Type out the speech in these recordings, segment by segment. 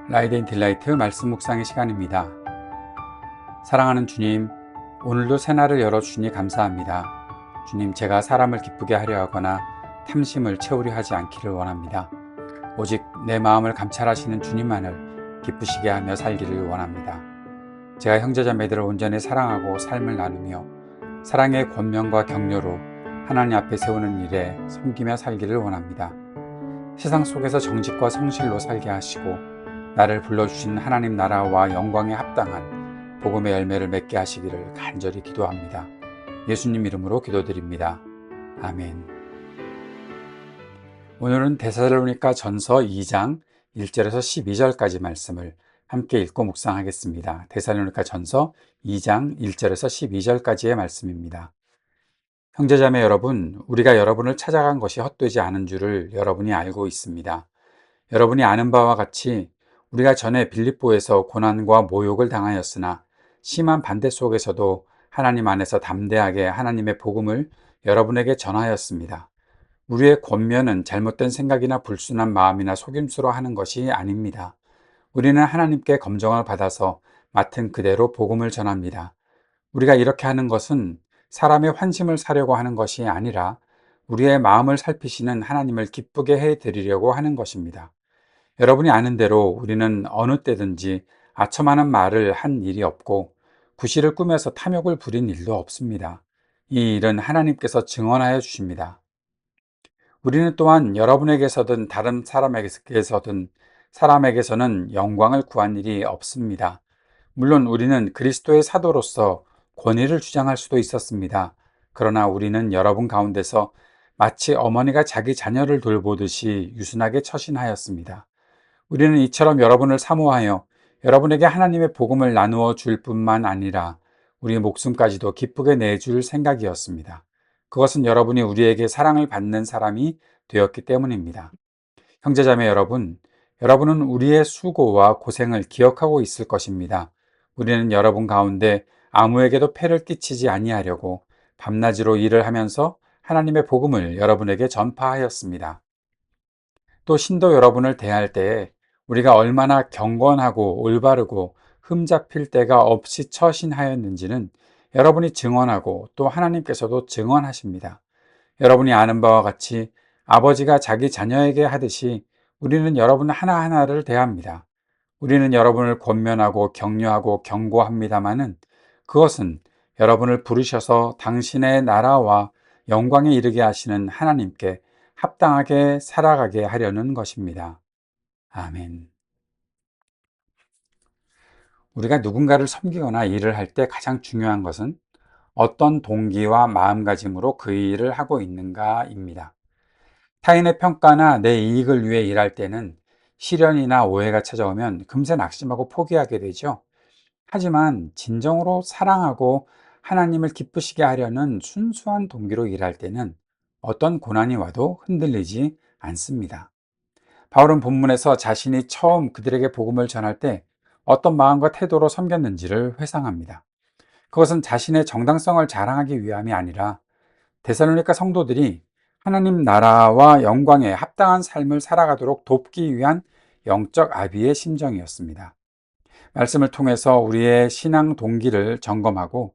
라이드 인 딜라이트 말씀 묵상의 시간입니다. 사랑하는 주님, 오늘도 새날을 열어주시니 감사합니다. 주님, 제가 사람을 기쁘게 하려 하거나 탐심을 채우려 하지 않기를 원합니다. 오직 내 마음을 감찰하시는 주님만을 기쁘시게 하며 살기를 원합니다. 제가 형제자매들을 온전히 사랑하고 삶을 나누며 사랑의 권면과 격려로 하나님 앞에 세우는 일에 섬기며 살기를 원합니다. 세상 속에서 정직과 성실로 살게 하시고 나를 불러주신 하나님 나라와 영광에 합당한 복음의 열매를 맺게 하시기를 간절히 기도합니다. 예수님 이름으로 기도드립니다. 아멘. 오늘은 데살로니가 전서 2장 1절에서 12절까지 말씀을 함께 읽고 묵상하겠습니다. 데살로니가 전서 2장 1절에서 12절까지의 말씀입니다. 형제자매 여러분, 우리가 여러분을 찾아간 것이 헛되지 않은 줄을 여러분이 알고 있습니다. 여러분이 아는 바와 같이 우리가 전에 빌립보에서 고난과 모욕을 당하였으나 심한 반대 속에서도 하나님 안에서 담대하게 하나님의 복음을 여러분에게 전하였습니다. 우리의 권면은 잘못된 생각이나 불순한 마음이나 속임수로 하는 것이 아닙니다. 우리는 하나님께 검정을 받아서 맡은 그대로 복음을 전합니다. 우리가 이렇게 하는 것은 사람의 환심을 사려고 하는 것이 아니라 우리의 마음을 살피시는 하나님을 기쁘게 해드리려고 하는 것입니다. 여러분이 아는 대로 우리는 어느 때든지 아첨하는 말을 한 일이 없고 구실을 꾸며서 탐욕을 부린 일도 없습니다. 이 일은 하나님께서 증언하여 주십니다. 우리는 또한 여러분에게서든 다른 사람에게서는 영광을 구한 일이 없습니다. 물론 우리는 그리스도의 사도로서 권위를 주장할 수도 있었습니다. 그러나 우리는 여러분 가운데서 마치 어머니가 자기 자녀를 돌보듯이 유순하게 처신하였습니다. 우리는 이처럼 여러분을 사모하여 여러분에게 하나님의 복음을 나누어 줄 뿐만 아니라 우리 목숨까지도 기쁘게 내줄 생각이었습니다. 그것은 여러분이 우리에게 사랑을 받는 사람이 되었기 때문입니다. 형제자매 여러분, 여러분은 우리의 수고와 고생을 기억하고 있을 것입니다. 우리는 여러분 가운데 아무에게도 폐를 끼치지 아니하려고 밤낮으로 일을 하면서 하나님의 복음을 여러분에게 전파하였습니다. 또 신도 여러분을 대할 때에 우리가 얼마나 경건하고 올바르고 흠잡힐 데가 없이 처신하였는지는 여러분이 증언하고 또 하나님께서도 증언하십니다. 여러분이 아는 바와 같이 아버지가 자기 자녀에게 하듯이 우리는 여러분 하나하나를 대합니다. 우리는 여러분을 권면하고 격려하고 경고합니다마는 그것은 여러분을 부르셔서 당신의 나라와 영광에 이르게 하시는 하나님께 합당하게 살아가게 하려는 것입니다. 아멘. 우리가 누군가를 섬기거나 일을 할 때 가장 중요한 것은 어떤 동기와 마음가짐으로 그 일을 하고 있는가입니다. 타인의 평가나 내 이익을 위해 일할 때는 시련이나 오해가 찾아오면 금세 낙심하고 포기하게 되죠. 하지만 진정으로 사랑하고 하나님을 기쁘시게 하려는 순수한 동기로 일할 때는 어떤 고난이 와도 흔들리지 않습니다. 바울은 본문에서 자신이 처음 그들에게 복음을 전할 때 어떤 마음과 태도로 섬겼는지를 회상합니다. 그것은 자신의 정당성을 자랑하기 위함이 아니라 데살로니가 성도들이 하나님 나라와 영광에 합당한 삶을 살아가도록 돕기 위한 영적 아비의 심정이었습니다. 말씀을 통해서 우리의 신앙 동기를 점검하고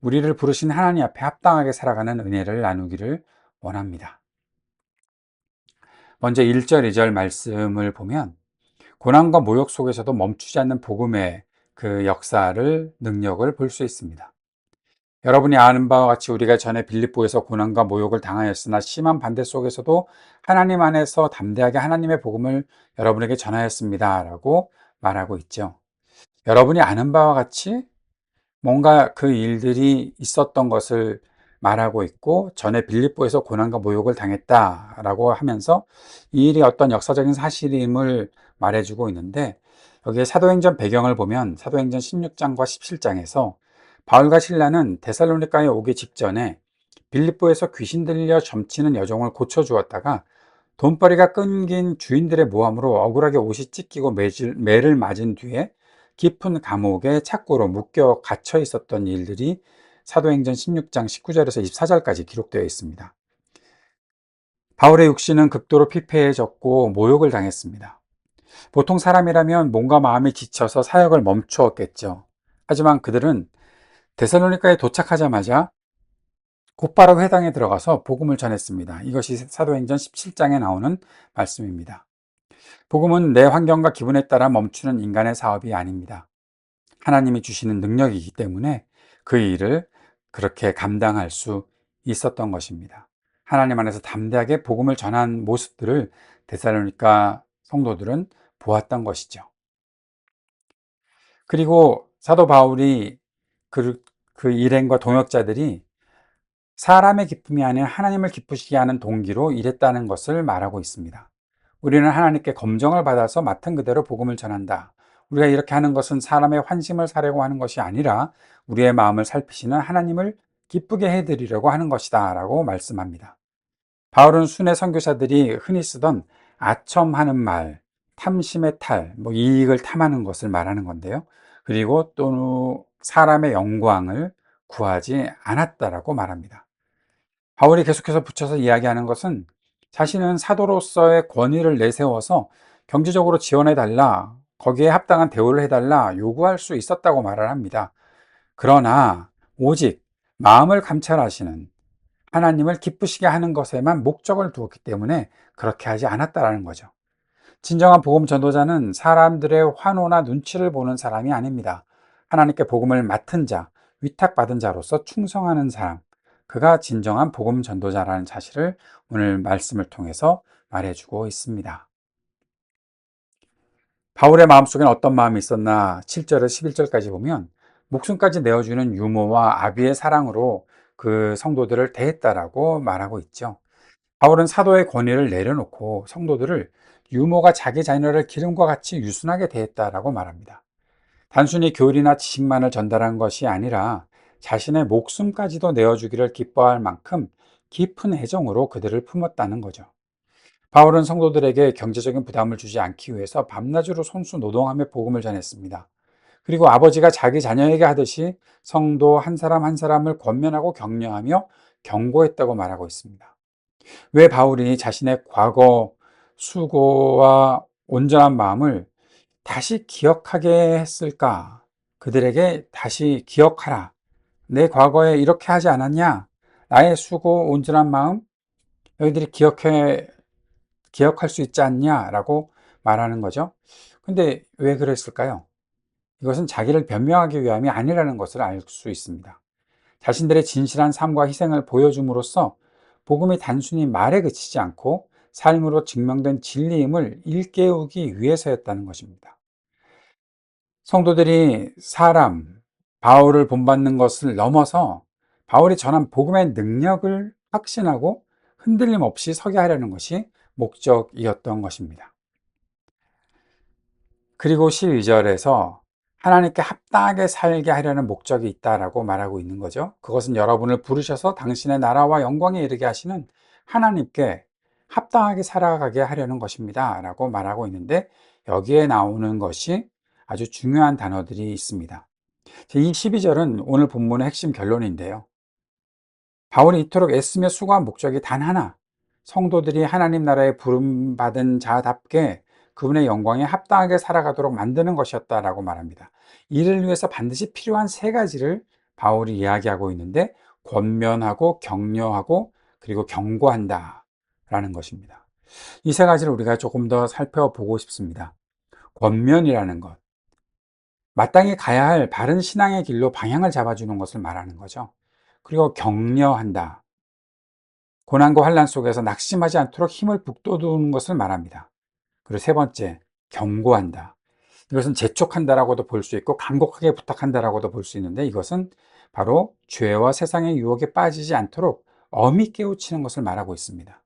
우리를 부르신 하나님 앞에 합당하게 살아가는 은혜를 나누기를 원합니다. 먼저 1절, 2절 말씀을 보면 고난과 모욕 속에서도 멈추지 않는 복음의 그 역사를, 능력을 볼 수 있습니다. 여러분이 아는 바와 같이 우리가 전에 빌립보에서 고난과 모욕을 당하였으나 심한 반대 속에서도 하나님 안에서 담대하게 하나님의 복음을 여러분에게 전하였습니다. 라고 말하고 있죠. 여러분이 아는 바와 같이 뭔가 그 일들이 있었던 것을 말하고 있고 전에 빌립보에서 고난과 모욕을 당했다라고 하면서 이 일이 어떤 역사적인 사실임을 말해주고 있는데 여기에 사도행전 배경을 보면 사도행전 16장과 17장에서 바울과 실라는 데살로니가에 오기 직전에 빌립보에서 귀신 들려 점치는 여종을 고쳐주었다가 돈벌이가 끊긴 주인들의 모함으로 억울하게 옷이 찢기고 매를 맞은 뒤에 깊은 감옥에 착고로 묶여 갇혀 있었던 일들이 사도행전 16장 19절에서 24절까지 기록되어 있습니다. 바울의 육신은 극도로 피폐해졌고 모욕을 당했습니다. 보통 사람이라면 몸과 마음이 지쳐서 사역을 멈추었겠죠. 하지만 그들은 데살로니가에 도착하자마자 곧바로 회당에 들어가서 복음을 전했습니다. 이것이 사도행전 17장에 나오는 말씀입니다. 복음은 내 환경과 기분에 따라 멈추는 인간의 사업이 아닙니다. 하나님이 주시는 능력이기 때문에 그 일을 그렇게 감당할 수 있었던 것입니다. 하나님 안에서 담대하게 복음을 전한 모습들을 데살로니가 성도들은 보았던 것이죠. 그리고 사도 바울이 그 일행과 동역자들이 사람의 기쁨이 아닌 하나님을 기쁘시게 하는 동기로 일했다는 것을 말하고 있습니다. 우리는 하나님께 검정을 받아서 맡은 그대로 복음을 전한다. 우리가 이렇게 하는 것은 사람의 환심을 사려고 하는 것이 아니라 우리의 마음을 살피시는 하나님을 기쁘게 해드리려고 하는 것이다 라고 말씀합니다. 바울은 순회 선교사들이 흔히 쓰던 아첨하는 말, 탐심의 탈, 이익을 탐하는 것을 말하는 건데요. 그리고 또 사람의 영광을 구하지 않았다라고 말합니다. 바울이 계속해서 붙여서 이야기하는 것은 자신은 사도로서의 권위를 내세워서 경제적으로 지원해 달라, 거기에 합당한 대우를 해달라 요구할 수 있었다고 말을 합니다. 그러나 오직 마음을 감찰하시는 하나님을 기쁘시게 하는 것에만 목적을 두었기 때문에 그렇게 하지 않았다라는 거죠. 진정한 복음 전도자는 사람들의 환호나 눈치를 보는 사람이 아닙니다. 하나님께 복음을 맡은 자, 위탁받은 자로서 충성하는 사람, 그가 진정한 복음 전도자라는 사실을 오늘 말씀을 통해서 말해주고 있습니다. 바울의 마음속엔 어떤 마음이 있었나 7절에서 11절까지 보면 목숨까지 내어주는 유모와 아비의 사랑으로 그 성도들을 대했다라고 말하고 있죠. 바울은 사도의 권위를 내려놓고 성도들을 유모가 자기 자녀를 기름과 같이 유순하게 대했다라고 말합니다. 단순히 교리나 지식만을 전달한 것이 아니라 자신의 목숨까지도 내어주기를 기뻐할 만큼 깊은 애정으로 그들을 품었다는 거죠. 바울은 성도들에게 경제적인 부담을 주지 않기 위해서 밤낮으로 손수 노동하며 복음을 전했습니다. 그리고 아버지가 자기 자녀에게 하듯이 성도 한 사람 한 사람을 권면하고 격려하며 경고했다고 말하고 있습니다. 왜 바울이 자신의 과거 수고와 온전한 마음을 다시 기억하게 했을까? 그들에게 다시 기억하라. 내 과거에 이렇게 하지 않았냐? 나의 수고, 온전한 마음, 너희들이 기억할 수 있지 않냐? 라고 말하는 거죠. 근데 왜 그랬을까요? 이것은 자기를 변명하기 위함이 아니라는 것을 알 수 있습니다. 자신들의 진실한 삶과 희생을 보여줌으로써 복음이 단순히 말에 그치지 않고 삶으로 증명된 진리임을 일깨우기 위해서였다는 것입니다. 성도들이 바울을 본받는 것을 넘어서 바울이 전한 복음의 능력을 확신하고 흔들림 없이 서게 하려는 것이 목적이었던 것입니다. 그리고 12절에서 하나님께 합당하게 살게 하려는 목적이 있다라고 말하고 있는 거죠. 그것은 여러분을 부르셔서 당신의 나라와 영광에 이르게 하시는 하나님께 합당하게 살아가게 하려는 것입니다 라고 말하고 있는데, 여기에 나오는 것이 아주 중요한 단어들이 있습니다. 이 12절은 오늘 본문의 핵심 결론인데요. 바울이 이토록 애쓰며 수고한 목적이 단 하나, 성도들이 하나님 나라에 부름받은 자답게 그분의 영광에 합당하게 살아가도록 만드는 것이었다라고 말합니다. 이를 위해서 반드시 필요한 세 가지를 바울이 이야기하고 있는데, 권면하고 격려하고 그리고 경고한다 라는 것입니다. 이 세 가지를 우리가 조금 더 살펴보고 싶습니다. 권면이라는 것, 마땅히 가야 할 바른 신앙의 길로 방향을 잡아주는 것을 말하는 거죠. 그리고 격려한다, 고난과 환난 속에서 낙심하지 않도록 힘을 북돋우는 것을 말합니다. 그리고 세 번째, 경고한다. 이것은 재촉한다라고도 볼 수 있고 간곡하게 부탁한다라고도 볼 수 있는데, 이것은 바로 죄와 세상의 유혹에 빠지지 않도록 엄히 깨우치는 것을 말하고 있습니다.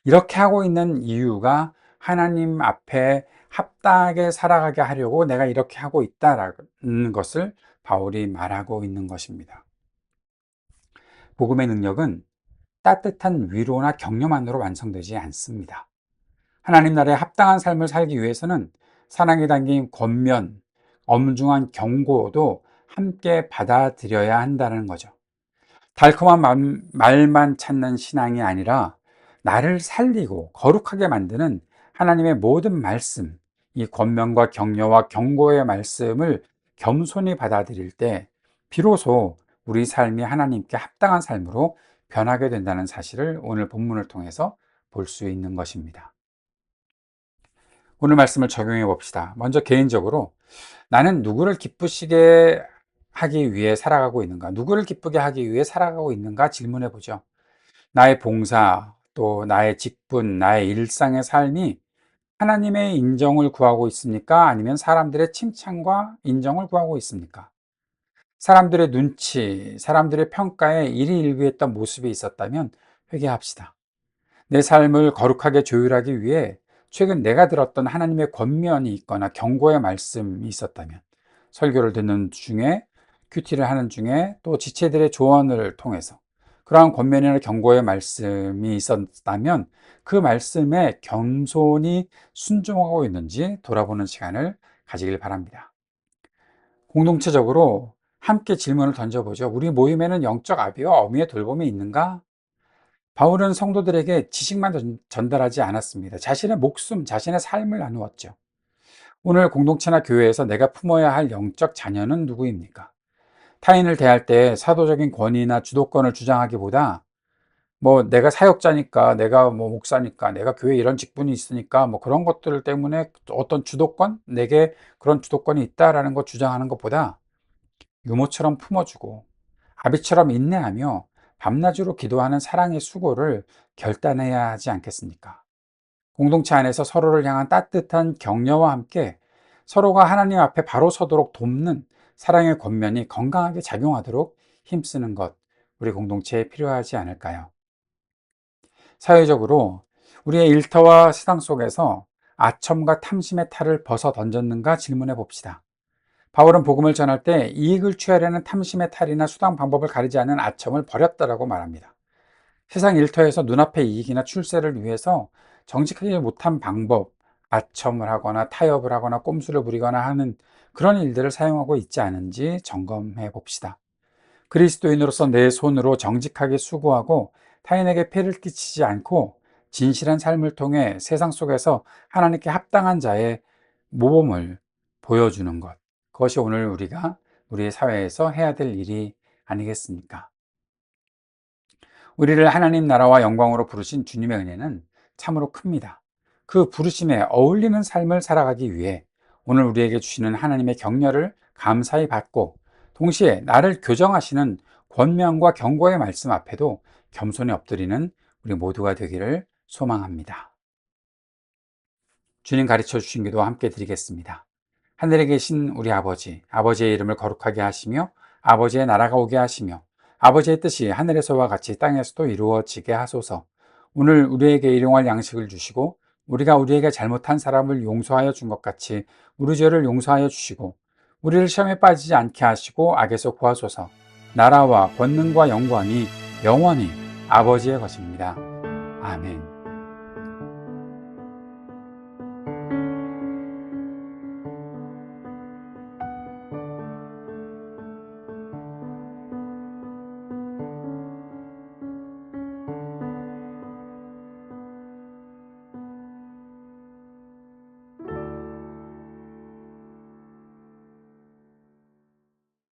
이렇게 하고 있는 이유가 하나님 앞에 합당하게 살아가게 하려고 내가 이렇게 하고 있다라는 것을 바울이 말하고 있는 것입니다. 복음의 능력은 따뜻한 위로나 격려만으로 완성되지 않습니다. 하나님 나라에 합당한 삶을 살기 위해서는 사랑에 담긴 권면, 엄중한 경고도 함께 받아들여야 한다는 거죠. 달콤한 말만 찾는 신앙이 아니라 나를 살리고 거룩하게 만드는 하나님의 모든 말씀, 이 권면과 격려와 경고의 말씀을 겸손히 받아들일 때 비로소 우리 삶이 하나님께 합당한 삶으로 변하게 된다는 사실을 오늘 본문을 통해서 볼 수 있는 것입니다. 오늘 말씀을 적용해 봅시다. 먼저 개인적으로 나는 누구를 기쁘시게 하기 위해 살아가고 있는가? 누구를 기쁘게 하기 위해 살아가고 있는가? 질문해 보죠. 나의 봉사, 또 나의 직분, 나의 일상의 삶이 하나님의 인정을 구하고 있습니까? 아니면 사람들의 칭찬과 인정을 구하고 있습니까? 사람들의 눈치, 사람들의 평가에 일희일비했던 모습이 있었다면 회개합시다. 내 삶을 거룩하게 조율하기 위해 최근 내가 들었던 하나님의 권면이 있거나 경고의 말씀이 있었다면, 설교를 듣는 중에, 큐티를 하는 중에, 또 지체들의 조언을 통해서 그러한 권면이나 경고의 말씀이 있었다면 그 말씀에 겸손히 순종하고 있는지 돌아보는 시간을 가지길 바랍니다. 공동체적으로 함께 질문을 던져보죠. 우리 모임에는 영적 아비와 어미의 돌봄이 있는가? 바울은 성도들에게 지식만 전달하지 않았습니다. 자신의 목숨, 자신의 삶을 나누었죠. 오늘 공동체나 교회에서 내가 품어야 할 영적 자녀는 누구입니까? 타인을 대할 때 사도적인 권위나 주도권을 주장하기보다 내가 사역자니까, 내가 목사니까, 내가 교회에 이런 직분이 있으니까 그런 것들 때문에 어떤 주도권, 내게 그런 주도권이 있다라는 것 주장하는 것보다 유모처럼 품어주고 아비처럼 인내하며 밤낮으로 기도하는 사랑의 수고를 결단해야 하지 않겠습니까? 공동체 안에서 서로를 향한 따뜻한 격려와 함께 서로가 하나님 앞에 바로 서도록 돕는 사랑의 권면이 건강하게 작용하도록 힘쓰는 것, 우리 공동체에 필요하지 않을까요? 사회적으로 우리의 일터와 세상 속에서 아첨과 탐심의 탈을 벗어 던졌는가 질문해 봅시다. 바울은 복음을 전할 때 이익을 취하려는 탐심의 탈이나 수단 방법을 가리지 않는 아첨을 버렸다라고 말합니다. 세상 일터에서 눈앞의 이익이나 출세를 위해서 정직하지 못한 방법, 아첨을 하거나 타협을 하거나 꼼수를 부리거나 하는 그런 일들을 사용하고 있지 않은지 점검해 봅시다. 그리스도인으로서 내 손으로 정직하게 수고하고 타인에게 폐를 끼치지 않고 진실한 삶을 통해 세상 속에서 하나님께 합당한 자의 모범을 보여주는 것. 그것이 오늘 우리가 우리의 사회에서 해야 될 일이 아니겠습니까? 우리를 하나님 나라와 영광으로 부르신 주님의 은혜는 참으로 큽니다. 그 부르심에 어울리는 삶을 살아가기 위해 오늘 우리에게 주시는 하나님의 격려를 감사히 받고 동시에 나를 교정하시는 권면과 경고의 말씀 앞에도 겸손히 엎드리는 우리 모두가 되기를 소망합니다. 주님 가르쳐 주신 기도 함께 드리겠습니다. 하늘에 계신 우리 아버지, 아버지의 이름을 거룩하게 하시며 아버지의 나라가 오게 하시며 아버지의 뜻이 하늘에서와 같이 땅에서도 이루어지게 하소서. 오늘 우리에게 일용할 양식을 주시고 우리가 우리에게 잘못한 사람을 용서하여 준 것 같이 우리 죄를 용서하여 주시고 우리를 시험에 빠지지 않게 하시고 악에서 구하소서. 나라와 권능과 영광이 영원히 아버지의 것입니다. 아멘.